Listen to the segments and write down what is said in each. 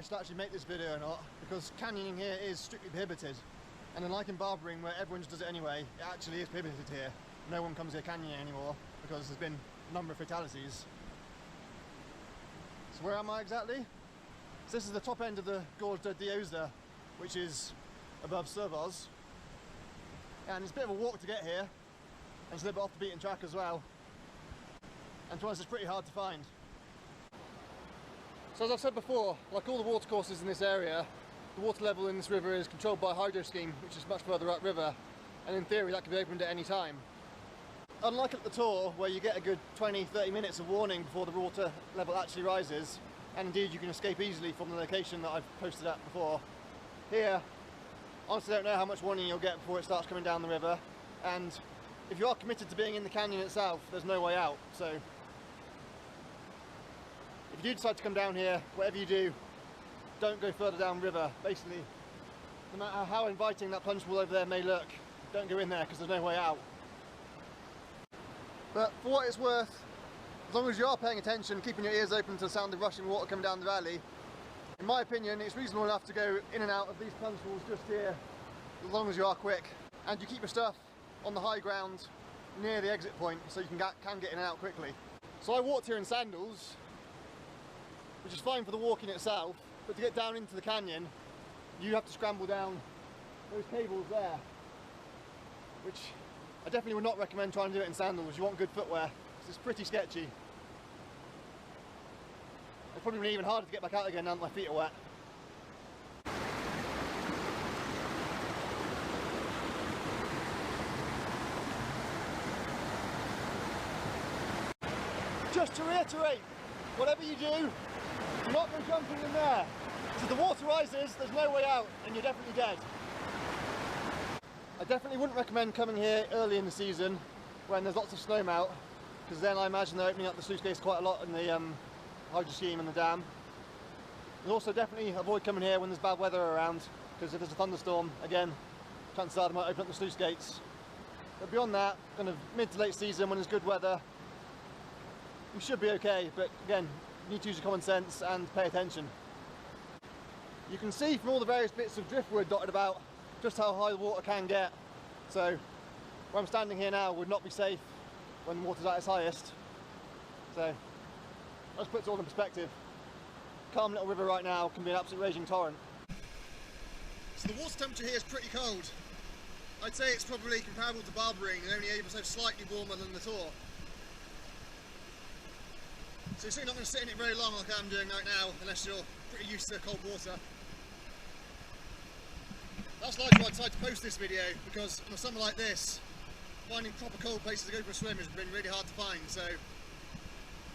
should actually make this video or not, because canyoning here is strictly prohibited. And unlike in barbering, where everyone just does it anyway, it actually is prohibited here. No one comes here canyoning anymore, because there's been a number of fatalities. So where am I exactly? So this is the top end of the gorge de Diosa, which is above Servoz. And it's a bit of a walk to get here, and it's a little bit off the beaten track as well. And to be honest, it's pretty hard to find. So as I've said before, like all the watercourses in this area, the water level in this river is controlled by a hydro scheme, which is much further upriver, and in theory that can be opened at any time. Unlike at the Tour, where you get a good 20-30 minutes of warning before the water level actually rises, and indeed you can escape easily from the location that I've posted at before, here, honestly don't know how much warning you'll get before it starts coming down the river, and if you are committed to being in the canyon itself, there's no way out. So if you do decide to come down here, whatever you do, don't go further down river. Basically, no matter how inviting that plunge pool over there may look, don't go in there because there's no way out. But for what it's worth, as long as you are paying attention, keeping your ears open to the sound of rushing water coming down the valley, in my opinion, it's reasonable enough to go in and out of these plunge pools just here, as long as you are quick, and you keep your stuff on the high ground near the exit point so you can get in and out quickly. So I walked here in sandals, which is fine for the walking itself, but to get down into the canyon, you have to scramble down those cables there, which I definitely would not recommend trying to do it in sandals. You want good footwear, because it's pretty sketchy. It's probably been even harder to get back out again now that my feet are wet. Just to reiterate, whatever you do not go jumping in there. So if the water rises, there's no way out and you're definitely dead. I definitely wouldn't recommend coming here early in the season when there's lots of snow melt, because then I imagine they're opening up the sluice gates quite a lot in the hydro scheme and the dam. And also definitely avoid coming here when there's bad weather around, because if there's a thunderstorm, again, chances are they might open up the sluice gates. But beyond that, kind of mid to late season when there's good weather, you should be okay, but again, you need to use your common sense and pay attention. You can see from all the various bits of driftwood dotted about just how high the water can get. So where I'm standing here now would not be safe when the water's at its highest. So let's put it all in perspective. Calm little river right now can be an absolute raging torrent. So the water temperature here is pretty cold. I'd say it's probably comparable to barbering and only ever so slightly warmer than the Tour. So you're certainly not going to sit in it very long like I'm doing right now, unless you're pretty used to cold water. That's largely why I decided to post this video, because on a summer like this, finding proper cold places to go for a swim has been really hard to find, so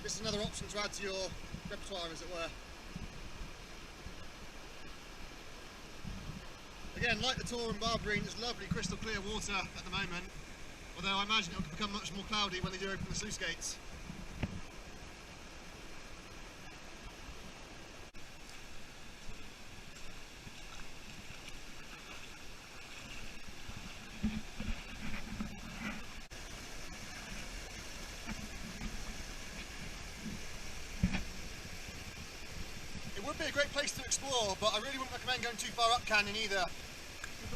this is another option to add to your repertoire, as it were. Again, like the Tour and barbering, it's lovely crystal clear water at the moment, although I imagine it will become much more cloudy when they do open the sluice gates. It would be a great place to explore, but I really wouldn't recommend going too far up canyon either. If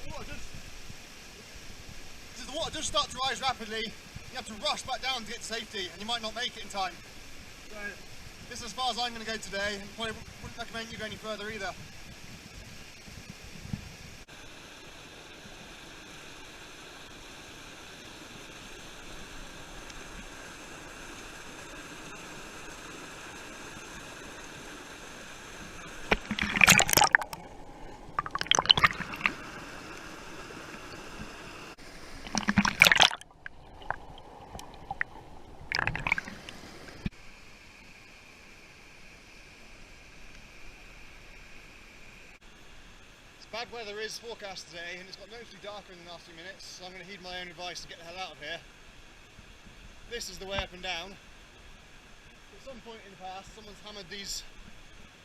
the water does start to rise rapidly, you have to rush back down to get to safety, and you might not make it in time. So this is as far as I'm going to go today, and probably wouldn't recommend you go any further either. Bad weather is forecast today, and it's got noticeably darker in the last few minutes, so I'm going to heed my own advice to get the hell out of here. This is the way up and down. At some point in the past, someone's hammered these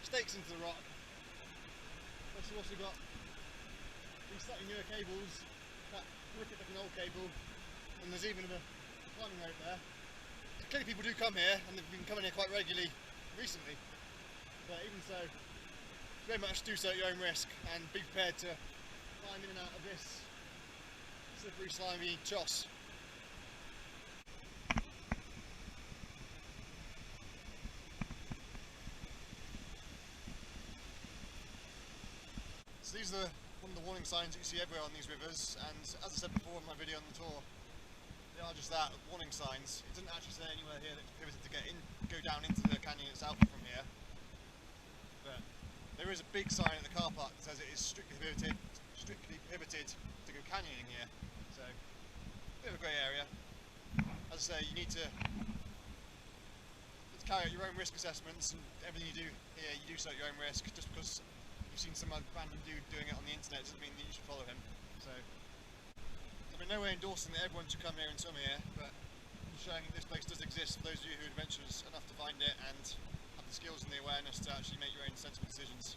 stakes into the rock. We've also got these slightly newer cables, that wicked looking old cable, and there's even a climbing rope there. So clearly people do come here, and they've been coming here quite regularly recently, but even so, to very much do so at your own risk, and be prepared to climb in and out of this slippery, slimy choss. So these are one of the warning signs that you see everywhere on these rivers, and as I said before in my video on the tour, they are just that, warning signs. It doesn't actually say anywhere here that it's prohibited to go down into the canyon itself from here, but there is a big sign at the car park that says it is strictly prohibited to go canyoning here, so a bit of a grey area. As I say, you need to carry out your own risk assessments, and everything you do here you do so at your own risk. Just because you've seen some random dude doing it on the internet doesn't mean that you should follow him. So I'm in no way endorsing that everyone should come here and swim here, but I'm showing that this place does exist for those of you who are adventurous enough to find it and have the skills and the awareness to actually make your own sensible decisions.